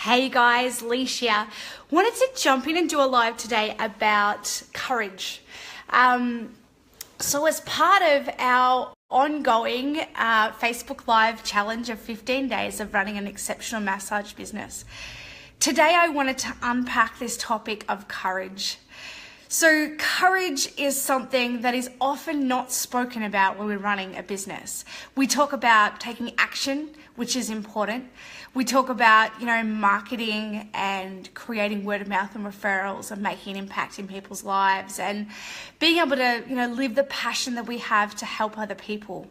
Hey guys, Leash here. Wanted to jump in and do a live today about courage. So as part of our ongoing Facebook Live challenge of 15 days of running an exceptional massage business, today I wanted to unpack this topic of courage. So courage is something that is often not spoken about when we're running a business. We talk about taking action, which is important. We talk about, marketing and creating word of mouth and referrals and making an impact in people's lives and being able to, live the passion that we have to help other people.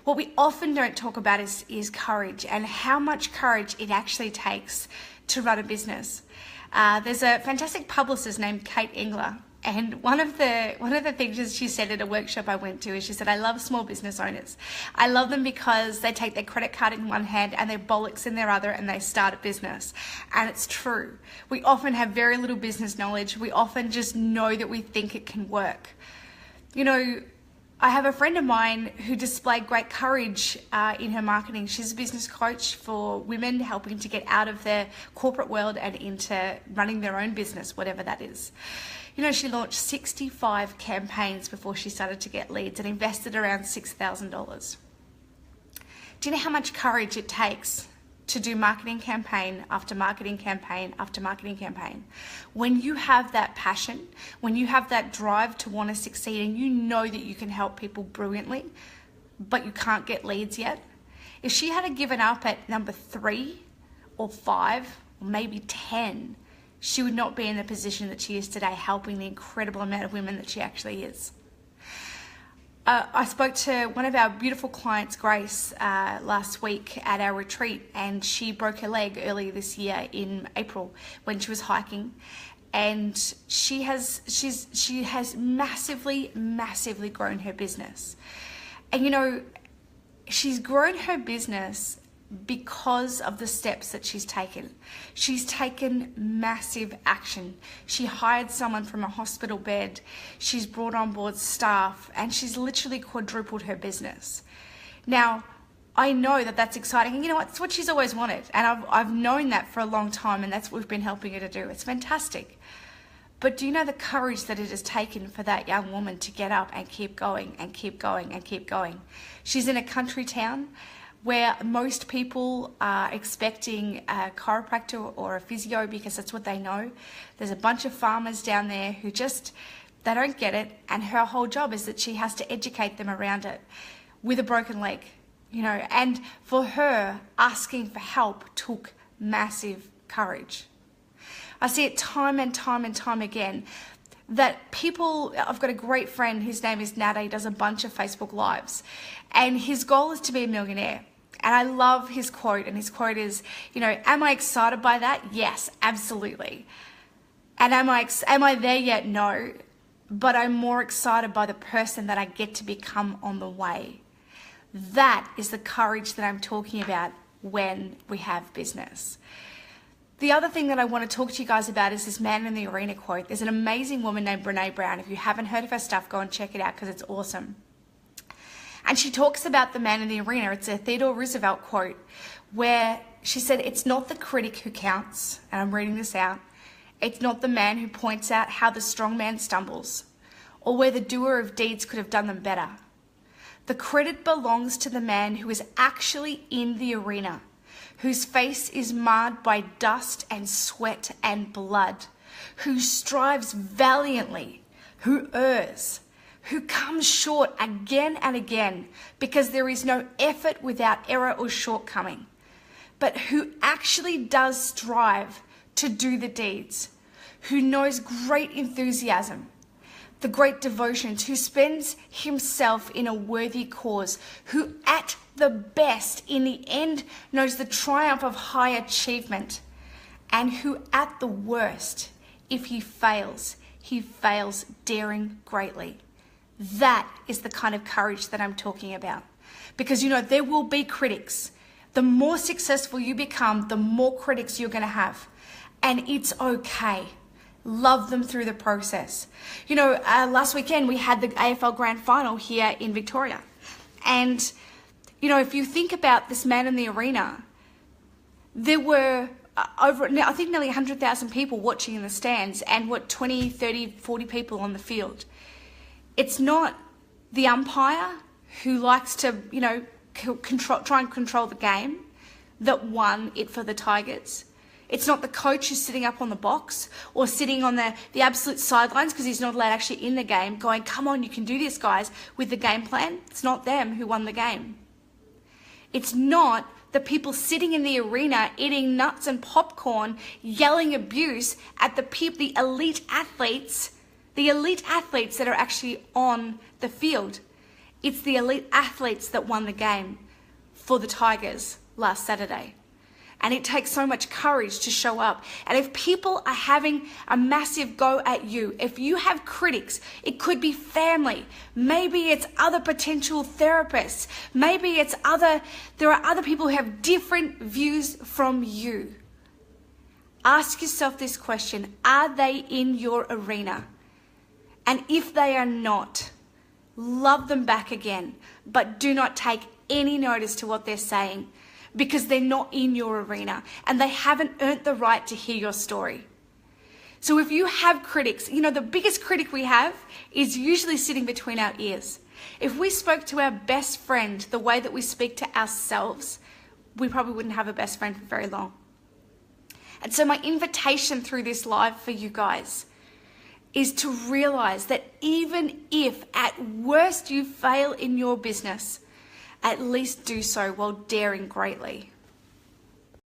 What we often don't talk about is courage and how much courage it actually takes to run a business. There's a fantastic publicist named Kate Engler, and one of the things that she said at a workshop I went to is she said, I love small business owners. I love them because they take their credit card in one hand and their bollocks in their other and they start a business. And it's true. We often have very little business knowledge. We often just know that we think it can work. I have a friend of mine who displayed great courage in her marketing. She's a business coach for women, helping to get out of their corporate world and into running their own business, whatever that is. She launched 65 campaigns before she started to get leads and invested around $6,000. Do you know how much courage it takes to do marketing campaign after marketing campaign after marketing campaign? When you have that passion, when you have that drive to want to succeed and you know that you can help people brilliantly, but you can't get leads yet, if she had given up at number 3 or 5 or maybe 10, she would not be in the position that she is today, helping the incredible amount of women that she actually is. I spoke to one of our beautiful clients, Grace, last week at our retreat, and she broke her leg earlier this year in April when she was hiking. And she has massively grown her business. And she's grown her business because of the steps that she's taken. She's taken massive action. She hired someone from a hospital bed. She's brought on board staff, and she's literally quadrupled her business. Now, I know that that's exciting. And it's what she's always wanted. And I've known that for a long time, and that's what we've been helping her to do. It's fantastic. But do you know the courage that it has taken for that young woman to get up and keep going and keep going and keep going? She's in a country town where most people are expecting a chiropractor or a physio because that's what they know. There's a bunch of farmers down there who they don't get it, and her whole job is that she has to educate them around it with a broken leg, and for her, asking for help took massive courage. I see it time and time and time again that people, I've got a great friend, his name is Nada, he does a bunch of Facebook Lives, and his goal is to be a millionaire. And I love his quote, and his quote is, am I excited by that? Yes, absolutely. And am I there yet? No. But I'm more excited by the person that I get to become on the way. That is the courage that I'm talking about when we have business. The other thing that I want to talk to you guys about is this Man in the Arena quote. There's an amazing woman named Brene Brown. If you haven't heard of her stuff, go and check it out because it's awesome. And she talks about the man in the arena. It's a Theodore Roosevelt quote where she said, it's not the critic who counts, and I'm reading this out. It's not the man who points out how the strong man stumbles or where the doer of deeds could have done them better. The credit belongs to the man who is actually in the arena, whose face is marred by dust and sweat and blood, who strives valiantly, who errs, who comes short again and again because there is no effort without error or shortcoming, but who actually does strive to do the deeds, who knows great enthusiasm, the great devotions, who spends himself in a worthy cause, who at the best in the end knows the triumph of high achievement, and who at the worst, if he fails daring greatly. That is the kind of courage that I'm talking about. Because there will be critics. The more successful you become, the more critics you're going to have. And it's okay. Love them through the process. Last weekend we had the AFL Grand Final here in Victoria. And, if you think about this Man in the Arena, there were over, I think nearly 100,000 people watching in the stands and 20, 30, 40 people on the field. It's not the umpire who likes to, try and control the game that won it for the Tigers. It's not the coach who's sitting up on the box or sitting on the absolute sidelines because he's not allowed actually in the game going, come on, you can do this, guys, with the game plan. It's not them who won the game. It's not the people sitting in the arena eating nuts and popcorn, yelling abuse at the elite athletes that are actually on the field. It's the elite athletes that won the game for the Tigers last Saturday. And it takes so much courage to show up. And if people are having a massive go at you, if you have critics, it could be family, maybe it's other potential therapists, maybe there are other people who have different views from you. Ask yourself this question: are they in your arena? And if they are not, love them back again, but do not take any notice to what they're saying, because they're not in your arena and they haven't earned the right to hear your story. So if you have critics, the biggest critic we have is usually sitting between our ears. If we spoke to our best friend the way that we speak to ourselves, we probably wouldn't have a best friend for very long. And so my invitation through this live for you guys is to realize that even if at worst you fail in your business, at least do so while daring greatly.